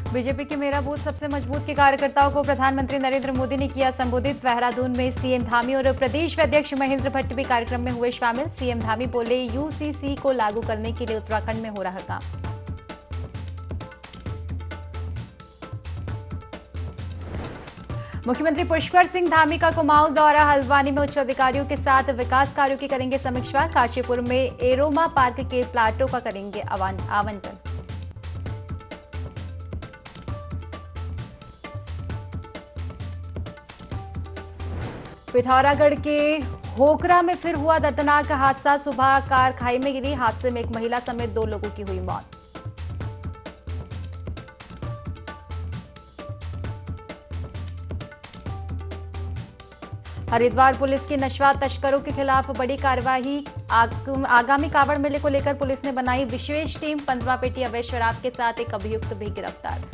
BJP के मेरा booth सबसे मजबूत के कार्यकर्ताओं को प्रधानमंत्री नरेंद्र मोदी ने किया संबोधित। देहरादून में सीएम धामी और प्रदेश अध्यक्ष महेंद्र भट्ट भी कार्यक्रम में हुए शामिल। सीएम धामी बोले, यूसीसी को लागू करने के लिए उत्तराखंड में हो रहा काम। मुख्यमंत्री पुष्कर सिंह धामी का कुमाऊं दौरा। हल्द्वानी में उच्च अधिकारियों के साथ विकास कार्यों की करेंगे समीक्षा। काशीपुर में एरोमा पार्क के प्लाटों का करेंगे आवंटन। पिथौरागढ़ के होकरा में फिर हुआ दर्दनाक हादसा। सुबह कार खाई में गिरी। हादसे में एक महिला समेत 2 लोगों की हुई मौत। हरिद्वार पुलिस की नशा तस्करों के खिलाफ बड़ी कार्रवाई। आगामी कावड़ मेले को लेकर पुलिस ने बनाई विशेष टीम। 15 पेटी अवैध शराब के साथ एक अभियुक्त भी गिरफ्तार।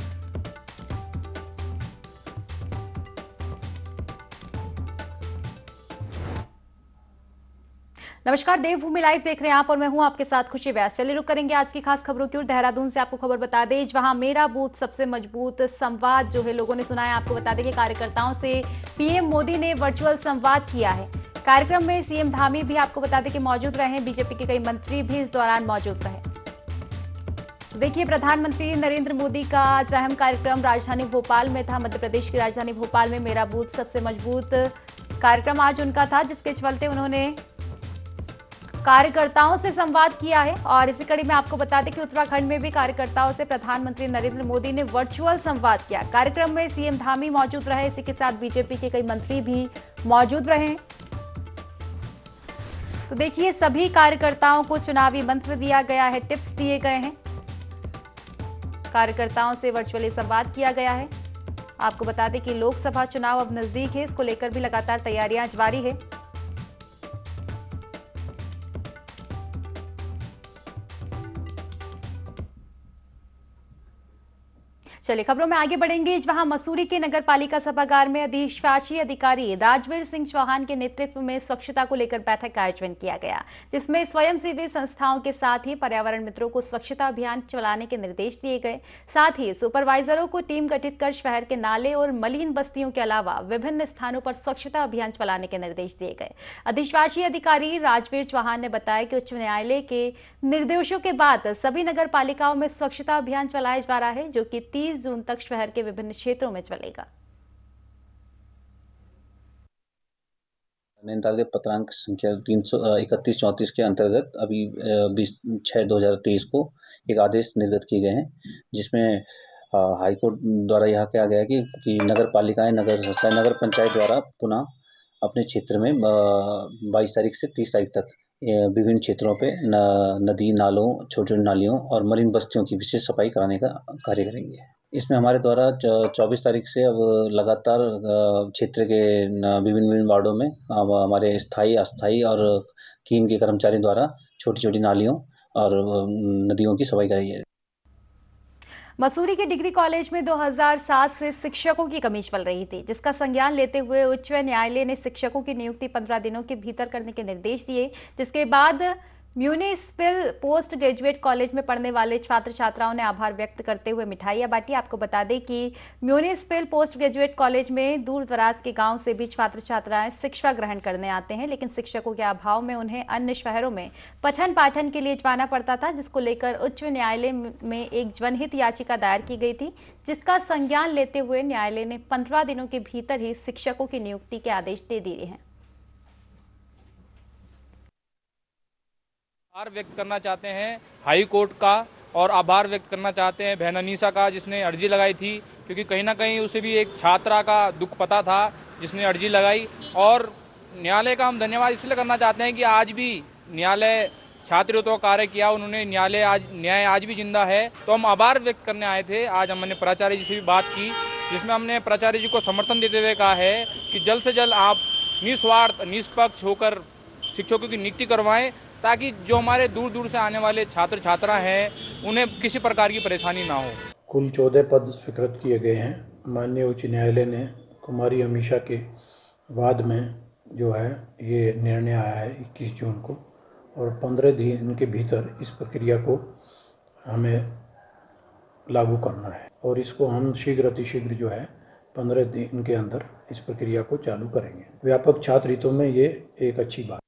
नमस्कार, देवभूमि लाइव देख रहे हैं आप और मैं हूं आपके साथ खुशी व्यास। चलिए रुक करेंगे आज की खास खबरों की ओर। देहरादून से आपको खबर बता दें, जहां मेरा बूथ सबसे मजबूत संवाद जो है लोगों ने सुनाया। आपको बता दें कि कार्यकर्ताओं से पीएम मोदी ने वर्चुअल संवाद किया है। कार्यक्रम में सीएम धामी भी आपको बता दें कि मौजूद रहे। बीजेपी के कई मंत्री भी इस दौरान मौजूद रहे। देखिए, प्रधानमंत्री नरेंद्र मोदी का आज अहम कार्यक्रम राजधानी भोपाल में था। मध्य प्रदेश की राजधानी भोपाल में मेरा बूथ सबसे मजबूत कार्यक्रम आज उनका था, जिसके चलते उन्होंने कार्यकर्ताओं से संवाद किया है। और इसी कड़ी में आपको बता दें कि उत्तराखंड में भी कार्यकर्ताओं से प्रधानमंत्री नरेंद्र मोदी ने वर्चुअल संवाद किया। कार्यक्रम में सीएम धामी मौजूद रहे। इसी के साथ बीजेपी के कई मंत्री भी मौजूद रहे। तो देखिए, सभी कार्यकर्ताओं को चुनावी मंत्र दिया गया है, टिप्स दिए गए हैं। कार्यकर्ताओं से वर्चुअली संवाद किया गया है। आपको बता दें कि लोकसभा चुनाव अब नजदीक है, इसको लेकर भी लगातार तैयारियां जारी है। चलिए खबरों में आगे बढ़ेंगे, जहां मसूरी के नगर पालिका सभागार में अधिशासी अधिकारी राजवीर सिंह चौहान के नेतृत्व में स्वच्छता को लेकर बैठक का आयोजन किया गया, जिसमें स्वयंसेवी संस्थाओं के साथ ही पर्यावरण मित्रों को स्वच्छता अभियान चलाने के निर्देश दिए गए। साथ ही सुपरवाइजरों को टीम गठित कर शहर के नाले और मलिन बस्तियों के अलावा विभिन्न स्थानों पर स्वच्छता अभियान चलाने के निर्देश दिए गए। अधिशासी अधिकारी राजवीर चौहान ने बताया कि उच्च न्यायालय के निर्देशों के बाद सभी नगर पालिकाओं में स्वच्छता अभियान चलाया जा रहा है, जो कि 30 जून तक शहर के विभिन्न क्षेत्रों में चलेगा। नैनीताल के पत्रांक संख्या 331-34 के अंतर्गत अभी 20/6/2023 को एक आदेश निर्गत किए गए हैं, जिसमें हाईकोर्ट द्वारा यह कहा गया है कि नगर पालिकाएं, नगर संस्थाएं, नगर पंचायत द्वारा पुनः अपने क्षेत्र में 22 तारीख से 30 तारीख तक विभिन्न क्षेत्रों पे नदी, नालों, छोटी छोटी नालियों और मलिन बस्तियों की विशेष सफाई कराने का कार्य करेंगे। इसमें हमारे द्वारा 24 तारीख से अब लगातार क्षेत्र के विभिन्न वार्डों में हमारे स्थायी, अस्थायी और कीम के कर्मचारियों द्वारा छोटी छोटी नालियों और नदियों की सफाई कराई जाएगी। मसूरी के डिग्री कॉलेज में 2007 से शिक्षकों की कमी चल रही थी, जिसका संज्ञान लेते हुए उच्च न्यायालय ने शिक्षकों की नियुक्ति 15 दिनों के भीतर करने के निर्देश दिए, जिसके बाद म्यूनिसिपल पोस्ट ग्रेजुएट कॉलेज में पढ़ने वाले छात्र छात्राओं ने आभार व्यक्त करते हुए मिठाइयां बांटी। आपको बता दें कि म्यूनिसिपल पोस्ट ग्रेजुएट कॉलेज में दूर दराज के गांव से भी छात्र छात्राएं शिक्षा ग्रहण करने आते हैं, लेकिन शिक्षकों के अभाव में उन्हें अन्य शहरों में पठन पाठन के लिए जाना पड़ता था, जिसको लेकर उच्च न्यायालय में एक जनहित याचिका दायर की गई थी, जिसका संज्ञान लेते हुए न्यायालय ने 15 दिनों के भीतर ही शिक्षकों की नियुक्ति के आदेश दे दिए हैं। आभार व्यक्त करना चाहते हैं हाई कोर्ट का, और आभार व्यक्त करना चाहते हैं बहन अनीसा का, जिसने अर्जी लगाई थी, क्योंकि कहीं ना कहीं उसे भी एक छात्रा का दुख पता था जिसने अर्जी लगाई। और न्यायालय का हम धन्यवाद इसलिए करना चाहते हैं कि आज भी न्यायालय छात्र हितों का कार्य किया उन्होंने। न्याय आज भी जिंदा है। तो हम आभार व्यक्त करने आए थे। आज हमने प्राचार्य जी से भी बात की, जिसमें हमने प्राचार्य जी को समर्थन देते हुए कहा है कि जल्द से जल्द आप निस्वार्थ निष्पक्ष होकर शिक्षकों की नियुक्ति करवाएं, ताकि जो हमारे दूर दूर से आने वाले छात्र छात्रा हैं उन्हें किसी प्रकार की परेशानी ना हो। कुल 14 पद स्वीकृत किए गए हैं। माननीय उच्च न्यायालय ने कुमारी अमीषा के वाद में जो है ये निर्णय आया है 21 जून को, और 15 दिन के भीतर इस प्रक्रिया को हमें लागू करना है और इसको हम शीघ्र अतिशीघ्र जो है 15 दिन के अंदर इस प्रक्रिया को चालू करेंगे। व्यापक छात्र हितों में ये एक अच्छी बात।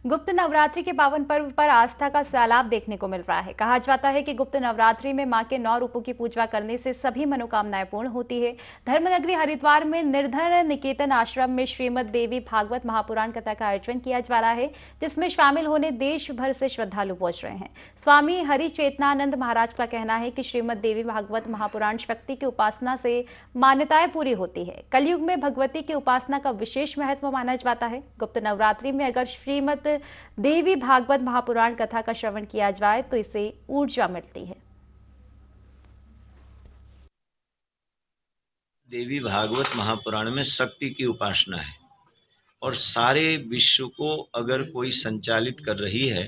गुप्त नवरात्रि के पावन पर्व पर आस्था का सैलाब देखने को मिल रहा है। कहा जाता है कि गुप्त नवरात्रि में मां के 9 रूपों की पूजा करने से सभी मनोकामनाएं पूर्ण होती है। धर्मनगरी हरिद्वार में निर्धन निकेतन आश्रम में श्रीमद देवी भागवत महापुराण कथा का आयोजन किया जा रहा है, जिसमें शामिल होने देश भर से श्रद्धालु पहुंच रहे हैं। स्वामी हरि चेतनानंद महाराज का कहना है कि श्रीमद देवी भागवत महापुराण शक्ति की उपासना से मान्यताएं पूरी होती है। कलयुग में भगवती की उपासना का विशेष महत्व माना जाता है। गुप्त नवरात्रि में अगर श्रीमद देवी भागवत महापुराण कथा का श्रवण किया जाए तो इससे ऊर्जा मिलती है। देवी भागवत महापुराण में शक्ति की उपासना है और सारे विश्व को अगर कोई संचालित कर रही है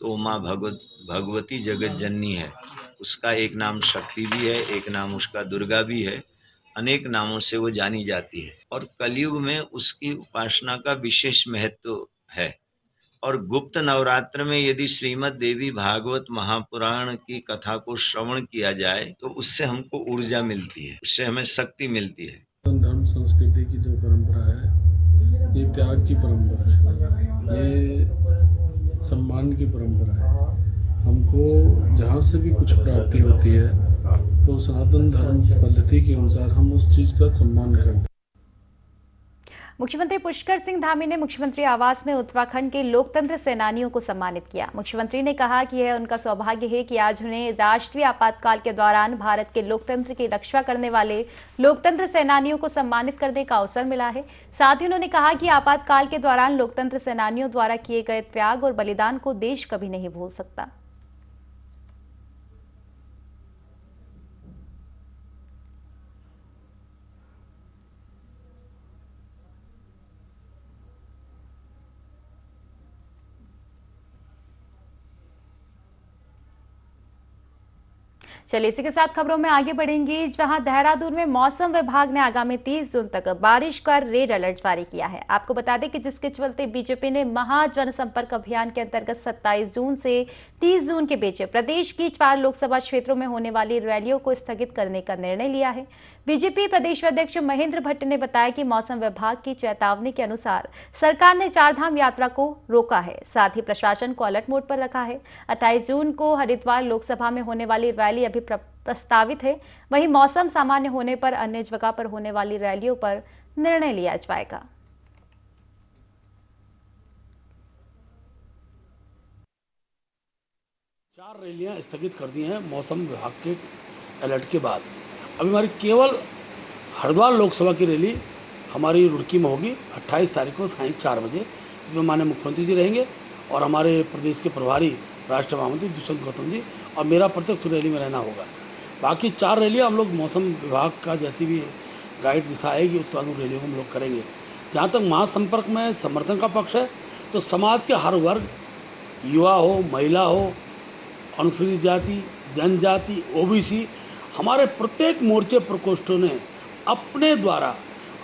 तो माँ भगवती जगत जननी है। उसका एक नाम शक्ति भी है, एक नाम उसका दुर्गा भी है, अनेक नामों से वो जानी जाती है और कलयुग में उसकी उपासना का विशेष महत्व है। और गुप्त नवरात्र में यदि श्रीमद देवी भागवत महापुराण की कथा को श्रवण किया जाए तो उससे हमको ऊर्जा मिलती है, उससे हमें शक्ति मिलती है। धर्म संस्कृति की जो परंपरा है ये त्याग की परंपरा है, ये सम्मान की परंपरा है। हमको जहाँ से भी कुछ प्राप्ति होती है तो सनातन धर्म पद्धति के अनुसार हम उस चीज का सम्मान करते हैं। मुख्यमंत्री पुष्कर सिंह धामी ने मुख्यमंत्री आवास में उत्तराखंड के लोकतंत्र सेनानियों को सम्मानित किया। मुख्यमंत्री ने कहा कि यह उनका सौभाग्य है कि आज उन्हें राष्ट्रीय आपातकाल के दौरान भारत के लोकतंत्र की रक्षा करने वाले लोकतंत्र सेनानियों को सम्मानित करने का अवसर मिला है। साथ ही उन्होंने कहा कि आपातकाल के दौरान लोकतंत्र सेनानियों द्वारा किए गए त्याग और बलिदान को देश कभी नहीं भूल सकता। चलिए इसी के साथ खबरों में आगे बढ़ेंगे, जहां देहरादून में मौसम विभाग ने आगामी 30 जून तक बारिश का रेड अलर्ट जारी किया है। आपको बता दें कि जिसके चलते बीजेपी ने महा जनसंपर्क अभियान के अंतर्गत 27 जून से 30 जून के बीच प्रदेश की 4 लोकसभा क्षेत्रों में होने वाली रैलियों को स्थगित करने का निर्णय लिया है। बीजेपी प्रदेश अध्यक्ष महेंद्र भट्ट ने बताया कि मौसम विभाग की चेतावनी के अनुसार सरकार ने 4 धाम यात्रा को रोका है, साथ ही प्रशासन को अलर्ट मोड पर रखा है। 28 जून को हरिद्वार लोकसभा में होने वाली रैली अभी प्रस्तावित है। वहीं मौसम सामान्य होने पर अन्य जगह पर होने वाली रैलियों पर निर्णय लिया जाएगा। चार रैलियां स्थगित कर दी हैं मौसम विभाग के अलर्ट के बाद। अभी हमारी केवल हरिद्वार लोकसभा की रैली हमारी रुड़की में होगी 28 तारीख को सायं 4 बजे, जिसमें माननीय मुख्यमंत्री जी रहेंगे और हमारे प्रदेश के प्रभारी राष्ट्रीय महामंत्री दुष्यंत गौतम जी और मेरा प्रत्यक्ष रैली में रहना होगा। बाकी 4 रैलियाँ हम लोग मौसम विभाग का जैसी भी गाइड दिशा आएगी उसके बाद उन रैलियों को हम लोग करेंगे। जहाँ तक महासंपर्क में समर्थन का पक्ष है तो समाज के हर वर्ग, युवा हो, महिला हो, अनुसूचित जाति, जनजाति, ओबीसी, हमारे प्रत्येक मोर्चे प्रकोष्ठों ने अपने द्वारा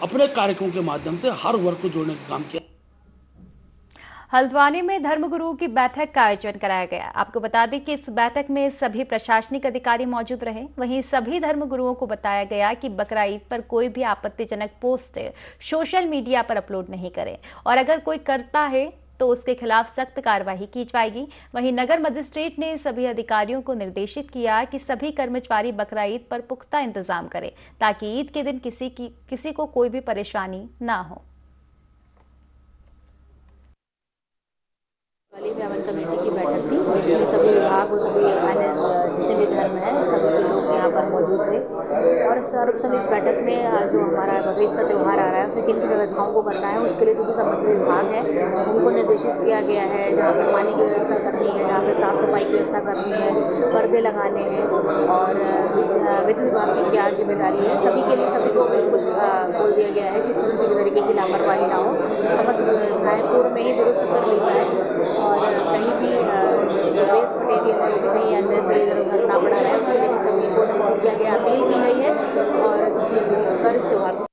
अपने कार्यक्रमों के माध्यम से हर वर्ग को जोड़ने का काम किया। हल्द्वानी में धर्मगुरुओं की बैठक का आयोजन कराया गया। आपको बता दें कि इस बैठक में सभी प्रशासनिक अधिकारी मौजूद रहे। वहीं सभी धर्मगुरुओं को बताया गया कि बकरा ईद पर कोई भी आपत्तिजनक पोस्ट सोशल मीडिया पर अपलोड नहीं करें और अगर कोई करता है तो उसके खिलाफ सख्त कार्रवाई की जाएगी। वहीं नगर मजिस्ट्रेट ने सभी अधिकारियों को निर्देशित किया कि सभी कर्मचारी बकरा ईद पर पुख्ता इंतजाम करें ताकि ईद के दिन किसी को कोई भी परेशानी ना हो। व्यावन कमेटी की बैठक थी जिसमें सभी विभाग और सभी अन्य जितने भी धर्म हैं सभी के लोग यहाँ पर मौजूद थे और सर्वप्रथम इस बैठक में जो हमारा बकरीद का त्यौहार आ रहा है उसमें किन किन व्यवस्थाओं को करना है उसके लिए जो भी संबंधित विभाग है उनको निर्देशित किया गया है। जहाँ पर पानी की व्यवस्था करनी है, जहाँ पर साफ सफाई की व्यवस्था करनी है, पर्दे लगाने हैं और वित्त विभाग की क्या जिम्मेदारी है, सभी के लिए सभी को बिल्कुल बोल दिया गया है कि किसी भी तरीके की लापरवाही ना हो, समस्त व्यवस्थाएँ पूर्व में ही दुरुस्त कर ली जाए और कहीं भी जो वेस्ट मटेरियल है वो भी कहीं अन्य इधर ना बढ़ा रहा है उसके लिए सभी को नोटिस किया गया, अपील की गई है और इसी कर इस त्यौहार को।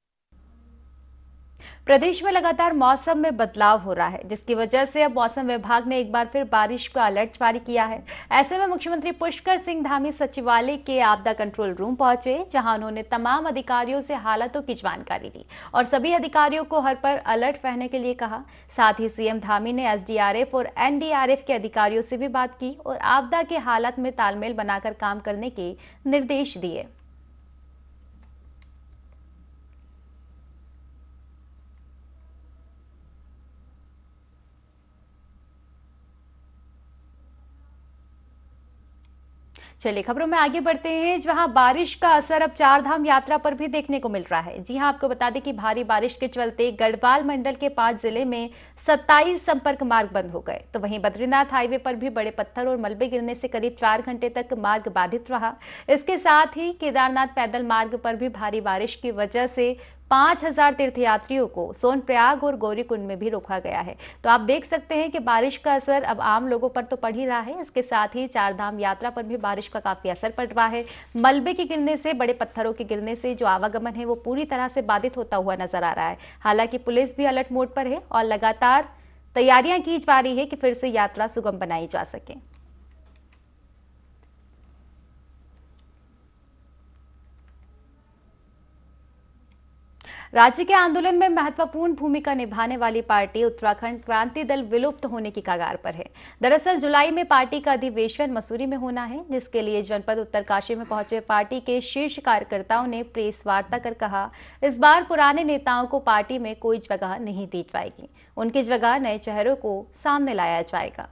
प्रदेश में लगातार मौसम में बदलाव हो रहा है, जिसकी वजह से अब मौसम विभाग ने एक बार फिर बारिश का अलर्ट जारी किया है। ऐसे में मुख्यमंत्री पुष्कर सिंह धामी सचिवालय के आपदा कंट्रोल रूम पहुंचे, जहां उन्होंने तमाम अधिकारियों से हालातों की जानकारी ली और सभी अधिकारियों को हर पर अलर्ट रहने के लिए कहा। साथ ही सीएम धामी ने एसडीआरएफ और एनडीआरएफ के अधिकारियों से भी बात की और आपदा के हालात में तालमेल बनाकर काम करने के निर्देश दिए। चलिए खबरों में आगे बढ़ते हैं, जहां बारिश का असर अब चारधाम यात्रा पर भी देखने को मिल रहा है। जी हां, आपको बता दें कि भारी बारिश के चलते गढ़वाल मंडल के 5 जिले में 27 संपर्क मार्ग बंद हो गए, तो वहीं बद्रीनाथ हाईवे पर भी बड़े पत्थर और मलबे गिरने से करीब 4 घंटे तक मार्ग बाधित रहा। इसके साथ ही केदारनाथ पैदल मार्ग पर भी भारी बारिश की वजह से 5000 तीर्थयात्रियों को सोनप्रयाग और गौरीकुंड में भी रोका गया है। तो आप देख सकते हैं कि बारिश का असर अब आम लोगों पर तो पड़ ही रहा है, इसके साथ ही चारधाम यात्रा पर भी बारिश का काफी असर पड़ रहा है। मलबे के गिरने से, बड़े पत्थरों के गिरने से जो आवागमन है वो पूरी तरह से बाधित होता हुआ नजर आ रहा है। हालांकि पुलिस भी अलर्ट मोड पर है और लगातार तैयारियां की जा रही है कि फिर से यात्रा सुगम बनाई जा सके। राज्य के आंदोलन में महत्वपूर्ण भूमिका निभाने वाली पार्टी उत्तराखंड क्रांति दल विलुप्त होने की कगार पर है। दरअसल जुलाई में पार्टी का अधिवेशन मसूरी में होना है, जिसके लिए जनपद उत्तरकाशी में पहुंचे पार्टी के शीर्ष कार्यकर्ताओं ने प्रेस वार्ता कर कहा, इस बार पुराने नेताओं को पार्टी में कोई जगह नहीं दी जाएगी, उनकी जगह नए चेहरों को सामने लाया जाएगा।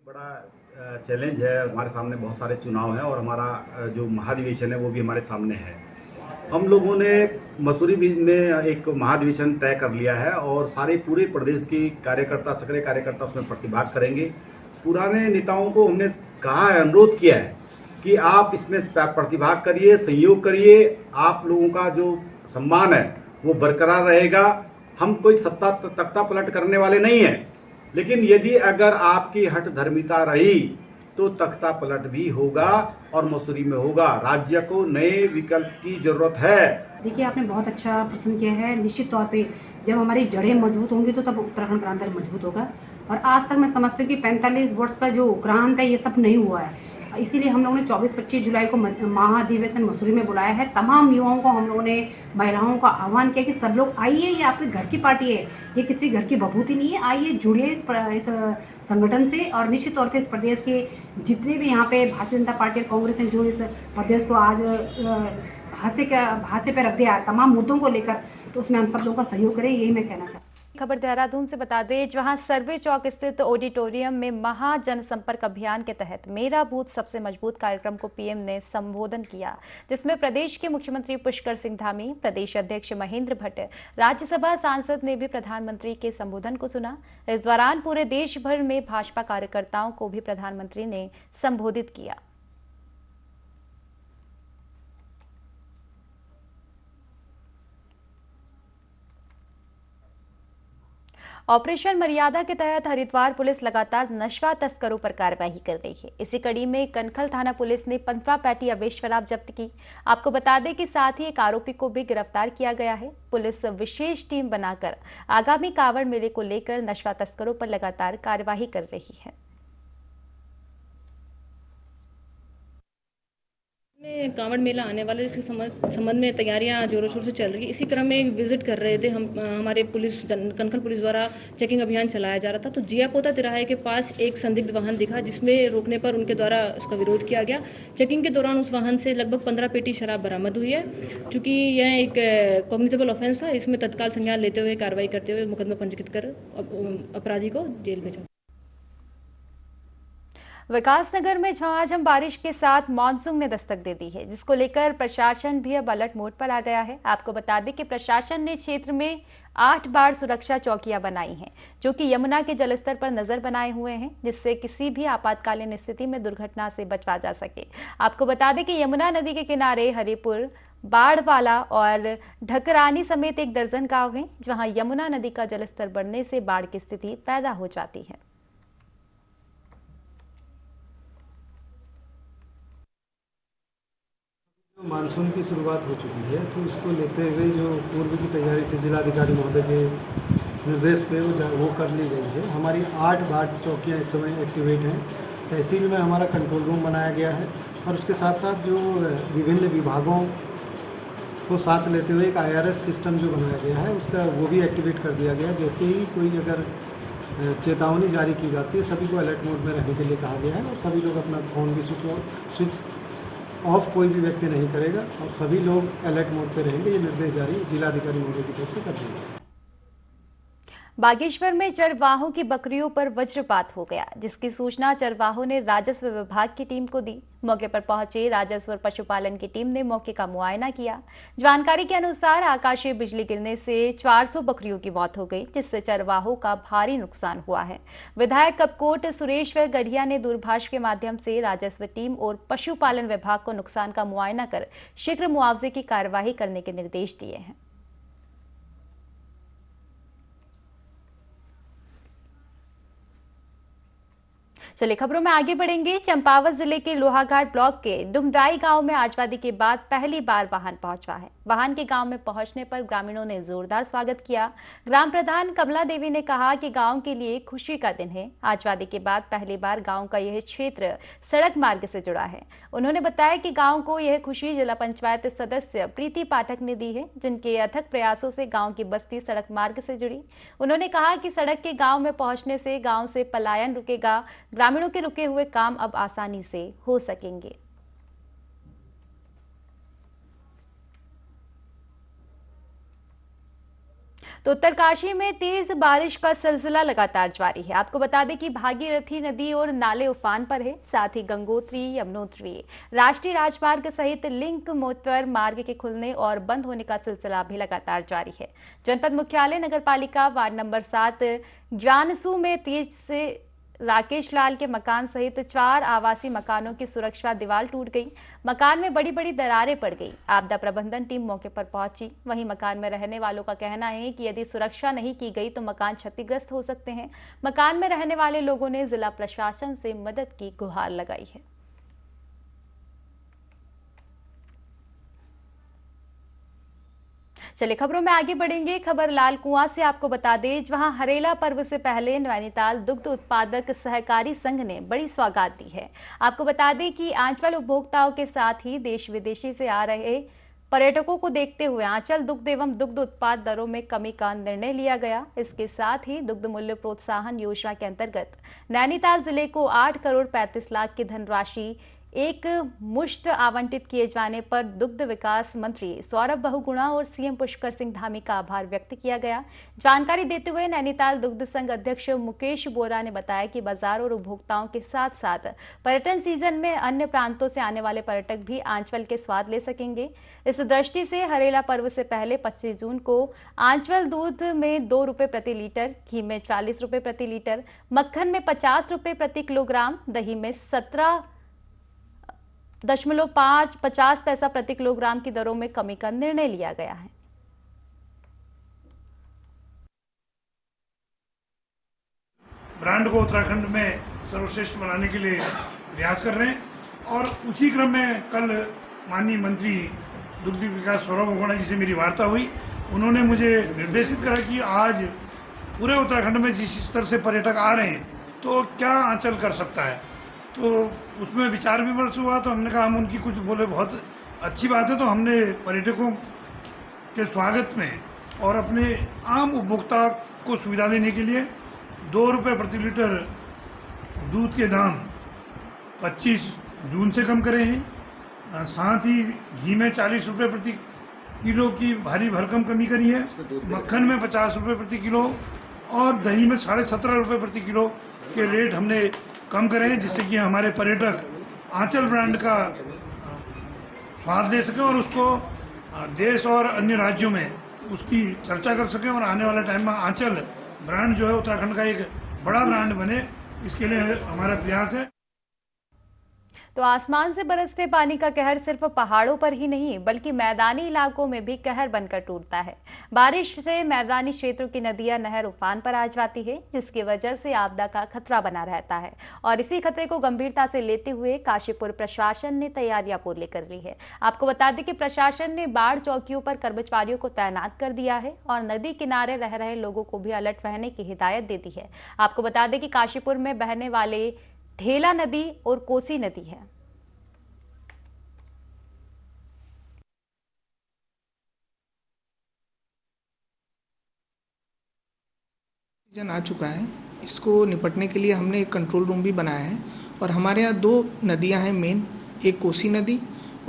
बड़ा चैलेंज है हमारे सामने, बहुत सारे चुनाव हैं और हमारा जो महाधिवेशन है वो भी हमारे सामने है। हम लोगों ने मसूरी में एक महाधिवेशन तय कर लिया है और सारे पूरे प्रदेश की कार्यकर्ता, सक्रिय कार्यकर्ता उसमें प्रतिभाग करेंगे। पुराने नेताओं को हमने कहा है, अनुरोध किया है कि आप इसमें प्रतिभाग करिए, सहयोग करिए, आप लोगों का जो सम्मान है वो बरकरार रहेगा। हम कोई सत्ता तख्ता पलट करने वाले नहीं हैं, लेकिन यदि अगर आपकी हठ धर्मिता रही तो तख्ता पलट भी होगा और मसूरी में होगा। राज्य को नए विकल्प की जरूरत है। देखिए, आपने बहुत अच्छा प्रश्न किया है। निश्चित तौर पे जब हमारी जड़ें मजबूत होंगी तो तब उत्तराखंड क्रांति दल मजबूत होगा। और आज तक मैं समझती हूँ कि 45 वर्ष का जो क्रांत है ये सब नहीं हुआ है, इसीलिए हम लोगों ने 24-25 जुलाई को महाधिवेशन मसूरी में बुलाया है। तमाम युवाओं को हम लोगों ने, महिलाओं का आह्वान किया कि सब लोग आइए, ये आपके घर की पार्टी है, ये किसी घर की बभूति नहीं है, आइए जुड़िए इस संगठन से। और निश्चित तौर पे इस प्रदेश के जितने भी यहाँ पे भारतीय जनता पार्टी और कांग्रेस ने जो इस प्रदेश को आज हाथे पे रख दिया तमाम मुद्दों को लेकर, तो उसमें हम सब लोगों का सहयोग करें, यही मैं कहना चाहती हूँ। खबर देहरादून से बता दें, जहां सर्वे चौक स्थित ऑडिटोरियम में महा जनसंपर्क अभियान के तहत मेरा बूथ सबसे मजबूत कार्यक्रम को पीएम ने संबोधन किया, जिसमें प्रदेश के मुख्यमंत्री पुष्कर सिंह धामी, प्रदेश अध्यक्ष महेंद्र भट्ट, राज्यसभा सांसद ने भी प्रधानमंत्री के संबोधन को सुना। इस दौरान पूरे देश भर में भाजपा कार्यकर्ताओं को भी प्रधानमंत्री ने संबोधित किया। ऑपरेशन मर्यादा के तहत हरिद्वार पुलिस लगातार नशा तस्करों पर कार्रवाई कर रही है। इसी कड़ी में कनखल थाना पुलिस ने 15 पैटी अवैध शराब जब्त की। आपको बता दें कि साथ ही एक आरोपी को भी गिरफ्तार किया गया है। पुलिस विशेष टीम बनाकर आगामी कांवड़ मेले को लेकर नशा तस्करों पर लगातार कार्रवाई कर रही है। में कांवड़ मेला आने वाला, इसके संबंध में तैयारियां जोरों शोर से चल रही है। इसी क्रम में विजिट कर रहे थे हम, हमारे कनखल पुलिस द्वारा चेकिंग अभियान चलाया जा रहा था, तो जियापोता तिराहे के पास एक संदिग्ध वाहन दिखा, जिसमें रोकने पर उनके द्वारा उसका विरोध किया गया। चेकिंग के दौरान उस वाहन से लगभग 15 पेटी शराब बरामद हुई है। चूंकि यह एक कॉग्निजेबल ऑफेंस था, इसमें तत्काल संज्ञान लेते हुए कार्रवाई करते हुए मुकदमा पंजीकृत कर अपराधी को जेल भेजा। विकासनगर में झमाझम बारिश के साथ मानसून ने दस्तक दे दी है, जिसको लेकर प्रशासन भी अब अलर्ट मोड पर आ गया है। आपको बता दें कि प्रशासन ने क्षेत्र में 8 बाढ़ सुरक्षा चौकियां बनाई हैं, जो कि यमुना के जलस्तर पर नजर बनाए हुए हैं, जिससे किसी भी आपातकालीन स्थिति में दुर्घटना से बचा जा सके। आपको बता दें कि यमुना नदी के किनारे हरिपुर, बाढ़वाला और ढकरानी समेत 1 दर्जन गांव हैं, जहां यमुना नदी का जलस्तर बढ़ने से बाढ़ की स्थिति पैदा हो जाती है। मानसून की शुरुआत हो चुकी है, तो इसको लेते हुए जो पूर्व की तैयारी थी जिलाधिकारी महोदय के निर्देश पे वो कर ली गई है। हमारी 8 वार्ड चौकियाँ इस समय एक्टिवेट हैं। तहसील में हमारा कंट्रोल रूम बनाया गया है और उसके साथ साथ जो विभिन्न विभागों को साथ लेते हुए एक IRS सिस्टम जो बनाया गया है उसका वो भी एक्टिवेट कर दिया गया। जैसे ही कोई अगर चेतावनी जारी की जाती है सभी को अलर्ट मोड में रहने के लिए कहा गया है और सभी लोग अपना फ़ोन भी स्विच ऑफ कोई भी व्यक्ति नहीं करेगा और सभी लोग अलर्ट मोड पे रहेंगे। ये निर्देश जारी जिलाधिकारी महोदय की तरफ से कर दिए गए। बागेश्वर में चरवाहों की बकरियों पर वज्रपात हो गया, जिसकी सूचना चरवाहों ने राजस्व विभाग की टीम को दी। मौके पर पहुंची राजस्व और पशुपालन की टीम ने मौके का मुआयना किया। जानकारी के अनुसार आकाशीय बिजली गिरने से 400 बकरियों की मौत हो गई, जिससे चरवाहों का भारी नुकसान हुआ है। विधायक कपकोट सुरेश्वर गढ़िया ने दूरभाष के माध्यम से राजस्व टीम और पशुपालन विभाग को नुकसान का मुआयना कर शीघ्र मुआवजे की कार्यवाही करने के निर्देश दिए हैं। चलिए खबरों में आगे बढ़ेंगे। चंपावत जिले के लोहाघाट ब्लॉक के डुमराई गांव में आजवादी के बाद पहली बार वाहन पहुंचा है। वाहन के गांव में पहुंचने पर ग्रामीणों ने जोरदार स्वागत किया। ग्राम प्रधान कमला देवी ने कहा कि गांव के लिए खुशी का दिन है। आजवादी के बाद पहली बार गांव का यह क्षेत्र सड़क मार्ग से जुड़ा है। उन्होंने बताया कि गांव को यह खुशी जिला पंचायत सदस्य प्रीति पाठक ने दी है, जिनके अथक प्रयासों से गांव की बस्ती सड़क मार्ग से जुड़ी। उन्होंने कहा कि सड़क के गांव में पहुंचने से गांव से पलायन रुकेगा, ग्रामीणों के रुके हुए काम अब आसानी से हो सकेंगे। तो उत्तरकाशी में तेज बारिश का सिलसिला लगातार जारी है। आपको बता दें कि भागीरथी नदी और नाले उफान पर है। साथ ही गंगोत्री, यमुनोत्री, राष्ट्रीय राजमार्ग सहित लिंक मोटर मार्ग के खुलने और बंद होने का सिलसिला भी लगातार जारी है। जनपद मुख्यालय नगरपालिका वार्ड नंबर 7 जानसू में तेज से राकेश लाल के मकान सहित 4 आवासीय मकानों की सुरक्षा दीवार टूट गई। मकान में बड़ी बड़ी दरारें पड़ गई। आपदा प्रबंधन टीम मौके पर पहुंची। वहीं मकान में रहने वालों का कहना है कि यदि सुरक्षा नहीं की गई तो मकान क्षतिग्रस्त हो सकते हैं। मकान में रहने वाले लोगों ने जिला प्रशासन से मदद की गुहार लगाई है। चलिए खबरों में आगे बढ़ेंगे। खबर लाल कुआं से आपको बता दें, जहां हरेला पर्व से पहले नैनीताल दुग्ध उत्पादक सहकारी संघ ने बड़ी सौगात दी है। आपको बता दें कि आंचल उपभोक्ताओं के साथ ही देश विदेशी से आ रहे पर्यटकों को देखते हुए आंचल दुग्ध एवं दुग्ध उत्पाद दरों में कमी का निर्णय लिया गया। इसके साथ ही दुग्ध मूल्य प्रोत्साहन योजना के अंतर्गत नैनीताल जिले को 8 करोड़ 35 लाख की धनराशि एक मुश्त आवंटित किए जाने पर दुग्ध विकास मंत्री सौरभ बहुगुणा और सीएम पुष्कर सिंह धामी का आभार व्यक्त किया गया। जानकारी देते हुए नैनीताल दुग्ध संघ अध्यक्ष मुकेश बोरा ने बताया कि बाजार और उपभोक्ताओं के साथ साथ पर्यटन सीजन में अन्य प्रांतों से आने वाले पर्यटक भी आंचल के स्वाद ले सकेंगे। इस दृष्टि से हरेला पर्व से पहले 25 जून को आंचल दूध में 2 रुपए प्रति लीटर, घी में 40 रुपए प्रति लीटर, मक्खन में 50 रुपए प्रति किलोग्राम, दही में 17.50 पैसा प्रति किलोग्राम की दरों में कमी का निर्णय लिया गया है। ब्रांड को उत्तराखंड में सर्वश्रेष्ठ बनाने के लिए प्रयास कर रहे हैं और उसी क्रम में कल माननीय मंत्री दुग्ध विकास सौरभ बहुगुणा जी से मेरी वार्ता हुई। उन्होंने मुझे निर्देशित करा कि आज पूरे उत्तराखंड में जिस स्तर से पर्यटक आ रहे हैं तो क्या आंचल कर सकता है, तो उसमें विचार विमर्श हुआ। तो हमने कहा, हम उनकी कुछ बोले बहुत अच्छी बात है। तो हमने पर्यटकों के स्वागत में और अपने आम उपभोक्ता को सुविधा देने के लिए 2 रुपये प्रति लीटर दूध के दाम 25 जून से कम करे हैं। साथ ही घी में 40 रुपये प्रति किलो की भारी भरकम कमी करी है। मक्खन में 50 रुपये प्रति किलो और दही में 17.5 रुपये प्रति किलो के रेट हमने कम करे हैं, जिससे कि हमारे पर्यटक आंचल ब्रांड का स्वाद ले सकें और उसको देश और अन्य राज्यों में उसकी चर्चा कर सकें और आने वाले टाइम में आंचल ब्रांड जो है उत्तराखंड का एक बड़ा ब्रांड बने, इसके लिए हमारा प्रयास है। तो आसमान से बरसते पानी का कहर सिर्फ पहाड़ों पर ही नहीं बल्कि मैदानी इलाकों में भी कहर बनकर टूटता है। बारिश से मैदानी क्षेत्रों की नदियां नहर उफान पर आ जाती है, जिसकी वजह से आपदा का खतरा बना रहता है। और इसी खतरे को गंभीरता से लेते हुए काशीपुर प्रशासन ने तैयारियां पूरी कर ली है। आपको बता दें कि प्रशासन ने बाढ़ चौकियों पर कर्मचारियों को तैनात कर दिया है और नदी किनारे रह रहे लोगों को भी अलर्ट रहने की हिदायत दे दी है। आपको बता दें कि काशीपुर में बहने वाले ढेला नदी और कोसी नदी है। आ चुका है, इसको निपटने के लिए हमने एक कंट्रोल रूम भी बनाया है और हमारे यहाँ 2 नदियाँ हैं मेन, एक कोसी नदी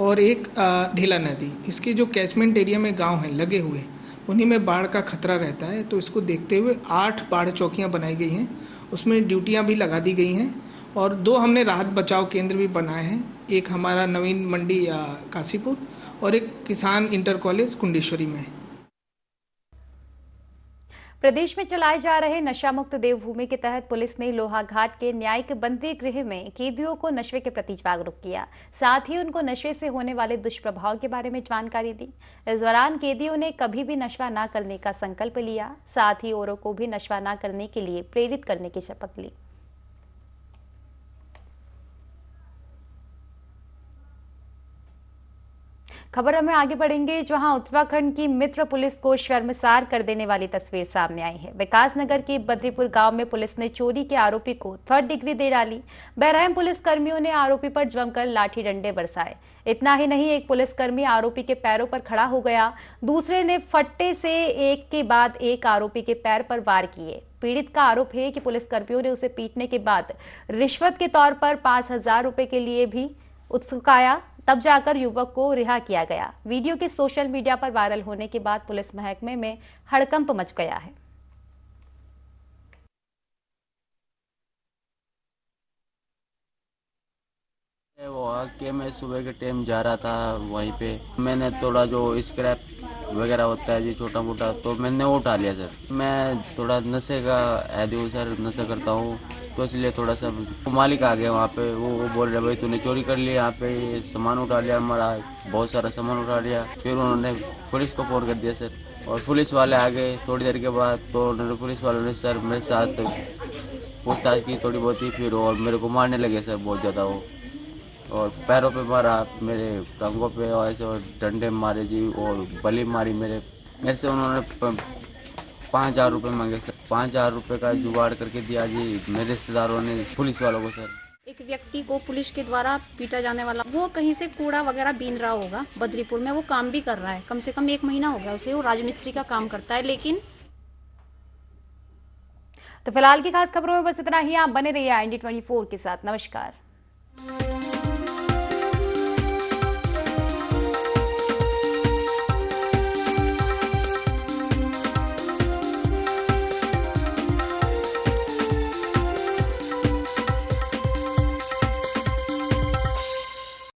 और एक ढेला नदी। इसके जो कैचमेंट एरिया में गांव हैं लगे हुए, उन्हीं में बाढ़ का खतरा रहता है। तो इसको देखते हुए 8 बाढ़ चौकियाँ बनाई गई हैं, उसमें ड्यूटियाँ भी लगा दी गई हैं और 2 हमने राहत बचाव केंद्र भी बनाए हैं। एक हमारा नवीन मंडी काशीपुर और एक किसान इंटर कॉलेज कुंडेश्वरी में। प्रदेश में चलाए जा रहे नशा मुक्त देवभूमि के तहत पुलिस ने लोहाघाट के न्यायिक बंदी गृह में कैदियों को नशे के प्रति जागरूक किया, साथ ही उनको नशे से होने वाले दुष्प्रभाव के बारे में जानकारी दी। इस दौरान कैदियों ने कभी भी नशा न करने का संकल्प लिया, साथ ही औरों को भी नशा न करने के लिए प्रेरित करने की शपथ ली। खबर हमें आगे बढ़ेंगे, जहां उत्तराखंड की मित्र पुलिस को शर्मसार कर देने वाली तस्वीर सामने आई है। विकास नगर के बद्रीपुर गांव में पुलिस ने चोरी के आरोपी को 3rd डिग्री दे डाली। बहरहाम पुलिस कर्मियों ने आरोपी पर जमकर लाठी डंडे बरसाए। इतना ही नहीं, एक पुलिसकर्मी आरोपी के पैरों पर खड़ा हो गया, दूसरे ने फट्टे से एक के बाद एक आरोपी के पैर पर वार किए। पीड़ित का आरोप है कि पुलिसकर्मियों ने उसे पीटने के बाद रिश्वत के तौर पर 5,000 रुपए के लिए भी उत्सुकाया, तब जाकर युवक को रिहा किया गया। वीडियो के सोशल मीडिया पर वायरल होने के बाद पुलिस महकमे में हड़कंप मच गया है। वो आके मैं सुबह के टाइम जा रहा था, वहीं पे मैंने थोड़ा जो स्क्रैप वगैरह होता है जी छोटा मोटा, तो मैंने वो उठा लिया सर। मैं थोड़ा नशे का आदी हूँ सर, नशा करता हूँ, तो इसलिए थोड़ा सा मालिक आ गया वहाँ पे। वो बोल रहे भाई तूने चोरी कर लिया, यहाँ पे सामान उठा लिया, हमारा बहुत सारा सामान उठा लिया। फिर उन्होंने पुलिस को फोन कर दिया सर और पुलिस वाले आ गए थोड़ी देर के बाद। तो उन्होंने पुलिस वालों ने सर मेरे साथ पूछताछ की थोड़ी बहुत ही, फिर और मेरे को मारने लगे सर बहुत ज़्यादा वो, और पैरों पे मारा, मेरे टांगों पे और ऐसे और डंडे मारे जी, और बली मारी मेरे से। उन्होंने 5,000 रुपये मांगे सर। 5,000 रुपये का जुगाड़ करके दिया जी मेरे रिश्तेदारों ने पुलिस वालों को सर। एक व्यक्ति को पुलिस के द्वारा पीटा जाने वाला, वो कहीं से कूड़ा वगैरह बीन रहा होगा बद्रीपुर में, वो काम भी कर रहा है, कम से कम 1 महीना हो गया उसे, वो राजमिस्त्री का काम करता है। लेकिन तो फिलहाल की खास खबरों में बस इतना ही। आप बने रहिए IND 24 के साथ। नमस्कार।